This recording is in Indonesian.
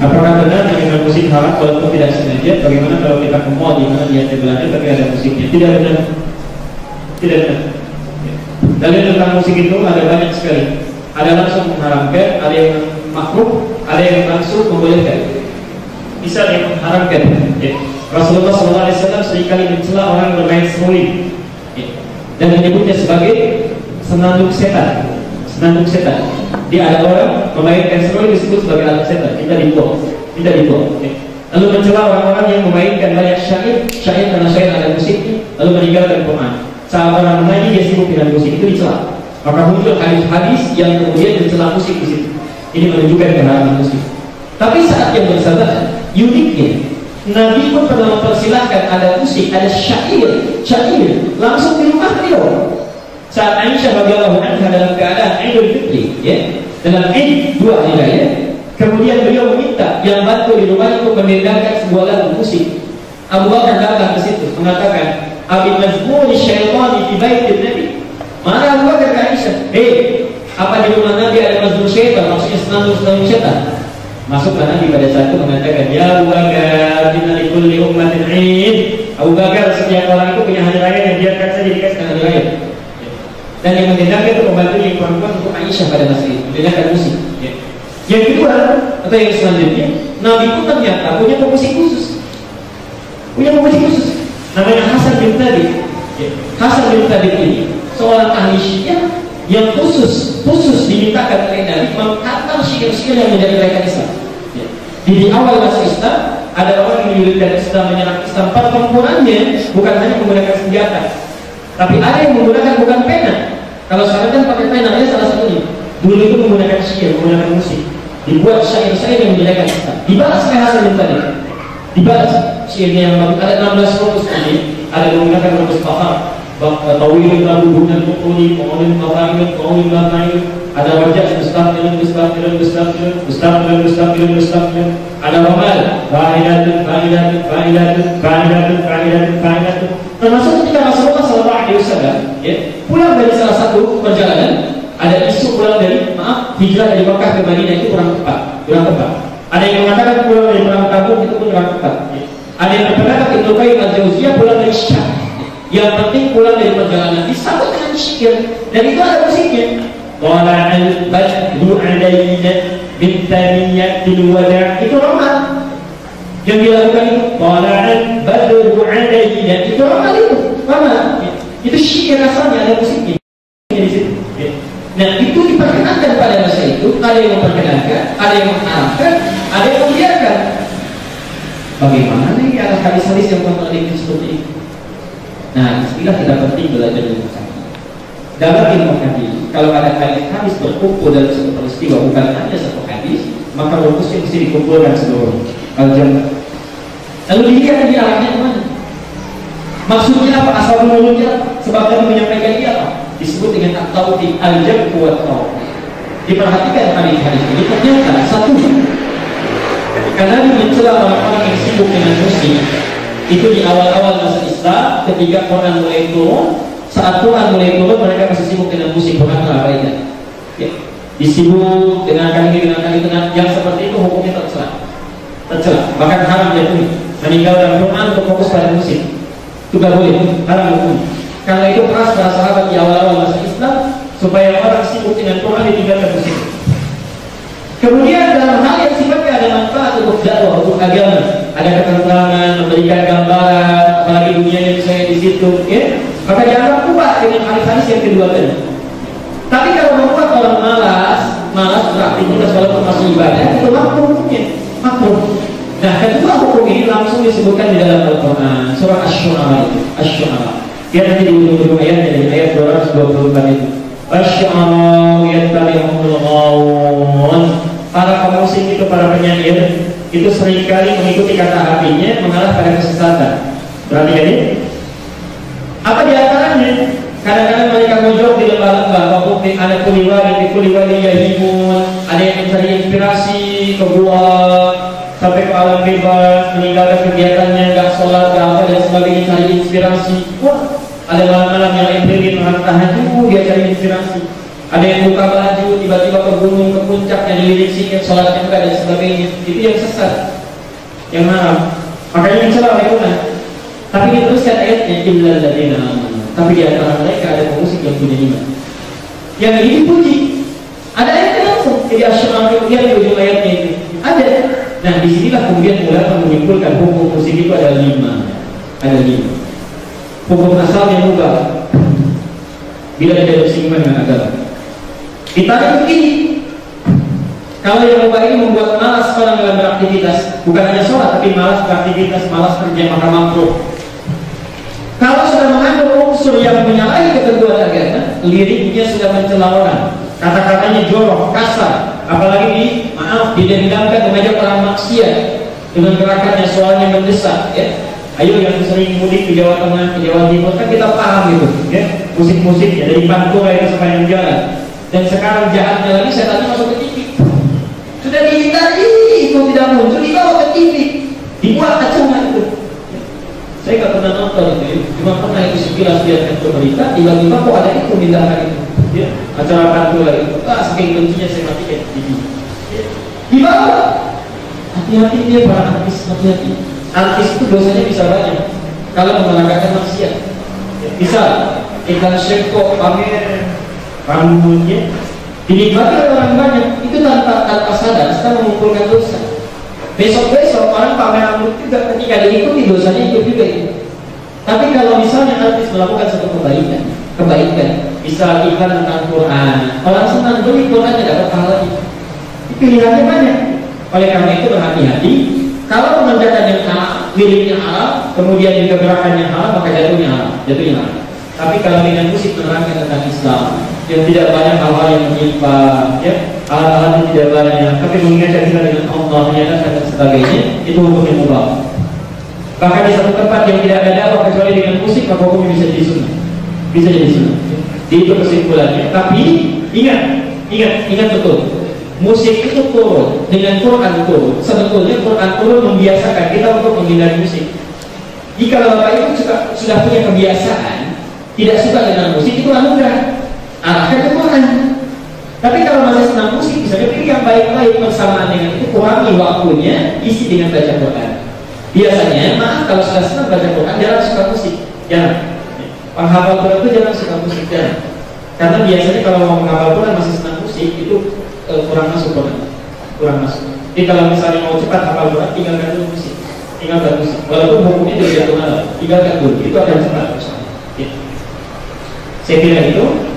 Apakah benar mendengar musik haram walaupun tidak sengaja? Bagaimana kalau kita ke mall di mana dia Belanda tapi ada musiknya? Tidak benar. Tidak benar. Dalil tentang musik itu ada banyak sekali. Ada langsung mengharamkan, ada yang makruh, ada yang langsung membolehkan. Misal yang mengharamkan, ya. Rasulullah SAW seringkali mencela orang yang bermain seruling, ya, dan menyebutnya sebagai senandung setan. Senandung setan. Dia ada orang memainkan seruling disebut sebagai alat setan. Kita dibuang, ya. Lalu mencela orang-orang yang memainkan banyak syair karena syair ada musiknya, lalu meninggalkan Quran. Saat orang mengaji dia sibuk dengan musik, itu dicela. Maka muncul hadis-hadis yang kemudian mencela musik di situ. Ini menunjukkan keharaman musik. Tapi saat yang bersamaan, uniknya Nabi pun pernah mempersilahkan ada musik, ada syair langsung di rumah beliau. Saat Aisyah radhiyallahu anha dalam keadaan Idul Fitri, ya, dalam Id 2 hari raya, kemudian beliau meminta yang bantu di rumah untuk mendengarkan sebuah lagu musik. Abu Bakar datang ke situ mengatakan, "Abi mazmur syaitani fi baitin Nabi." Mana Abu Bakar ke Aisyah, apa di rumah Nabi ada mazmur syaitan, maksudnya senandung syaitan? Masuklah Nabi pada saat itu mengatakan, "Ya Abu Bakar, inna likulli ummatin 'id." Abu Bakar, setiap orang itu punya hari raya yang biarkan saja dikasihkan hari raya. Dan yang mendengarkan itu pembantu yang perempuan untuk Aisyah pada masa itu, mendengarkan musik. Ya. Yang kedua atau yang selanjutnya, Nabi pun ternyata punya pemusik khusus. Namanya Hasan bin Thabit. Ya. Hasan bin Thabit ini seorang ahli syiah yang khusus dimintakan oleh Nabi menghantar syiar-syiar yang menjadi Islam. Ya. Di awal masa Islam ada orang yang menyulitkan Islam, menyerang Islam. Pertempurannya bukan hanya menggunakan senjata, tapi ada yang menggunakan bukan pena. Kalau sekarang kan pakai pena, ya salah satunya. Dulu itu menggunakan syiar, menggunakan musik. Dibuat syair-syair yang menjadikan Islam. Dibalas oleh Hasan bin Thabit. Dibalas syairnya yang ada 16 rumus tadi, ada yang menggunakan rumus faham. Tawilun lalu bunal mukuli, qawlun mafahim, qawlun mafahim. Ada wajah mustaqbilun. Ada ramal, fa'idatun. Termasuk ketika Rasulullah SAW, ya, pulang dari salah satu perjalanan, ada isu pulang dari hijrah dari Makkah ke Madinah itu kurang tepat. Ada yang mengatakan pulang dari perang Tabuk itu pun kurang tepat. Ya. Ada yang berpendapat Ibnu Qayyim al-Jauziyah pulang dari Syam. Yang penting pulang dari perjalanan disambut dengan syair, dan itu ada musiknya. Tala'al badru 'alaina min thaniyatil wada', itu ramal. Yang dilakukan itu Tala'al badru 'alaina, itu ramal itu. Itu syair asalnya, ada musiknya di situ. Nah, itu diperkenankan pada masa itu. Ada yang memperkenankan, ada yang mengharamkan, ada yang membiarkan. Bagaimana nih ada hadis-hadis yang kontradiktif seperti itu? Nah, istilah tidak penting belajar ilmu hadis. Dalam ilmu hadis, kalau ada hadis berkumpul dalam satu peristiwa, bukan hanya satu hadis, maka rumusnya mesti dikumpulkan seluruhnya. Al-Jannah. Lalu dilihat di arahnya kemana? Maksudnya apa? Asal mulutnya apa? Sebab kami menyampaikan dia apa? Disebut dengan at-tauhid, al-jam' wa at-tauhid. Diperhatikan hadis-hadis ini, ternyata satu, karena mencela orang-orang yang sibuk dengan musik. Itu di awal-awal masa Islam, ketika Quran mulai turun. Saat Quran mulai turun, mereka masih sibuk dengan musik, Quran terabaikan. Ya. Disibuk dengan kali yang seperti itu hukumnya tercela. Bahkan haram jatuh. Meninggalkan Quran untuk fokus pada musik itu gak boleh, haram hukum. Karena itu keras para sahabat di awal-awal masa Islam supaya orang sibuk dengan Quran ditinggalkan musik. Kemudian dalam hal yang sifatnya ada manfaat untuk dakwah, untuk agama, ada keterangan, memberikan gambaran, apalagi dunia yang saya di situ, ya, maka jangan kuat dengan hadis-hadis yang kedua tadi. Tapi kalau membuat orang malas beraktivitas walaupun masih ibadah, itu makruh. Nah, kedua hukum ini langsung disebutkan di dalam Al-Quran, surah Asy-Syu'ara itu, Asy-Syu'ara. Dia nanti di ujung-ujung ayatnya, dari ayat 224 itu. Asy-Syu'ara yattabi'uhumul ghawun. Para pemusik itu, para penyair itu seringkali mengikuti kata hatinya, mengarah pada kesesatan. Perhatikan ini. Apa di antaranya? Kadang-kadang mereka mojok di lembah-lembah, waktu ada kuliwali yahimun, ada yang mencari inspirasi ke gua, sampai ke alam bebas, meninggalkan kegiatannya, nggak sholat, nggak apa dan sebagainya, cari inspirasi. Wah, ada malam-malam yang lain pergi malam tahajud, dia cari inspirasi. Ada yang buka baju, tiba-tiba ke gunung, ke puncak, yang dilirik singkat, sholatnya enggak dan sebagainya. Itu yang sesat, yang haram. Makanya mencela mereka. Tapi diteruskan ayatnya, illal ladzina amanu. Tapi di antara mereka ada pemusik yang punya iman. Yang ini dipuji. Ada ayatnya langsung. Jadi asy'ar kemudian di ujung ayatnya itu ada. Nah, disinilah kemudian ulama menyimpulkan hukum musik itu ada 5. Ada 5. Hukum asalnya mubah bila tidak bersinggungan dengan agama. Ditarik begini, kalau yang mubah ini membuat malas orang dalam beraktivitas, bukan hanya sholat tapi malas beraktivitas, malas kerja, maka makruh. Kalau sudah mengandung unsur yang menyalahi ketentuan agama, liriknya sudah mencela orang, kata-katanya jorok, kasar, apalagi didendamkan mengajak orang maksiat dengan gerakannya, suaranya mendesak, ya. Ayo yang sering mudik ke Jawa Tengah, ke Jawa Timur, kan kita paham gitu, ya. Musik-musiknya dari Pantura itu sepanjang jalan. Dan sekarang jahatnya lagi, setannya masuk ke TV. Sudah dihindari, itu tidak muncul, dibawa ke TV, dibuat acara itu. Saya nggak pernah nonton itu, cuma pernah itu sekilas lihat ke berita, tiba-tiba kok ada itu tindakan itu, ya. Acara Pantura itu, saking bencinya saya matikan TV. Ya. Dibawa, hati-hati dia para artis, hati-hati. Artis itu dosanya bisa banyak kalau mengalahkan maksiat. Bisa iklan Sheko pamer rambutnya dinikmati oleh orang banyak, itu tanpa sadar sedang mengumpulkan dosa. Besok-besok orang pamer rambut juga, ketika diikuti dosanya ikut juga itu. Tapi kalau misalnya artis melakukan satu kebaikan, bisa iklan tentang Quran, orang senang beli Qurannya dapat pahala itu. Pilihannya banyak. Oleh karena itu berhati-hati. Kalau mengerjakan yang haram, miliknya haram, kemudian juga gerakannya haram, maka jatuhnya haram. Tapi kalau dengan musik menerangkan tentang Islam, yang tidak banyak hal-hal yang menimpa, ya, hal-hal yang tidak banyak, tapi mengingatkan kita dengan Allah, menyatakan dan sebagainya, itu hukumnya mubah. Bahkan di satu tempat yang tidak ada dakwah kecuali dengan musik, maka hukumnya bisa jadi sunnah. Bisa jadi sunnah. Itu kesimpulannya. Tapi ingat betul. Musik itu turun dengan Quran turun. Sebetulnya Quran turun membiasakan kita untuk menghindari musik. Jika Bapak Ibu sudah punya kebiasaan tidak suka dengan musik, itu anugerah, arahkan ke Quran. Tapi kalau masih senang musik, misalnya pilih yang baik-baik, bersamaan dengan itu kurangi waktunya, isi dengan baca Quran. Biasanya, kalau sudah senang baca Quran, jangan suka musik, jangan. Penghafal Quran itu jangan suka musik, jangan. Karena biasanya kalau mau menghafal Quran masih senang musik, itu kurang masuk. Jadi kalau misalnya mau cepat hafal Quran, tinggalkan dulu musik. Walaupun hukumnya tidak tinggalkan dulu, itu akan cepat. Ya. Saya kira itu.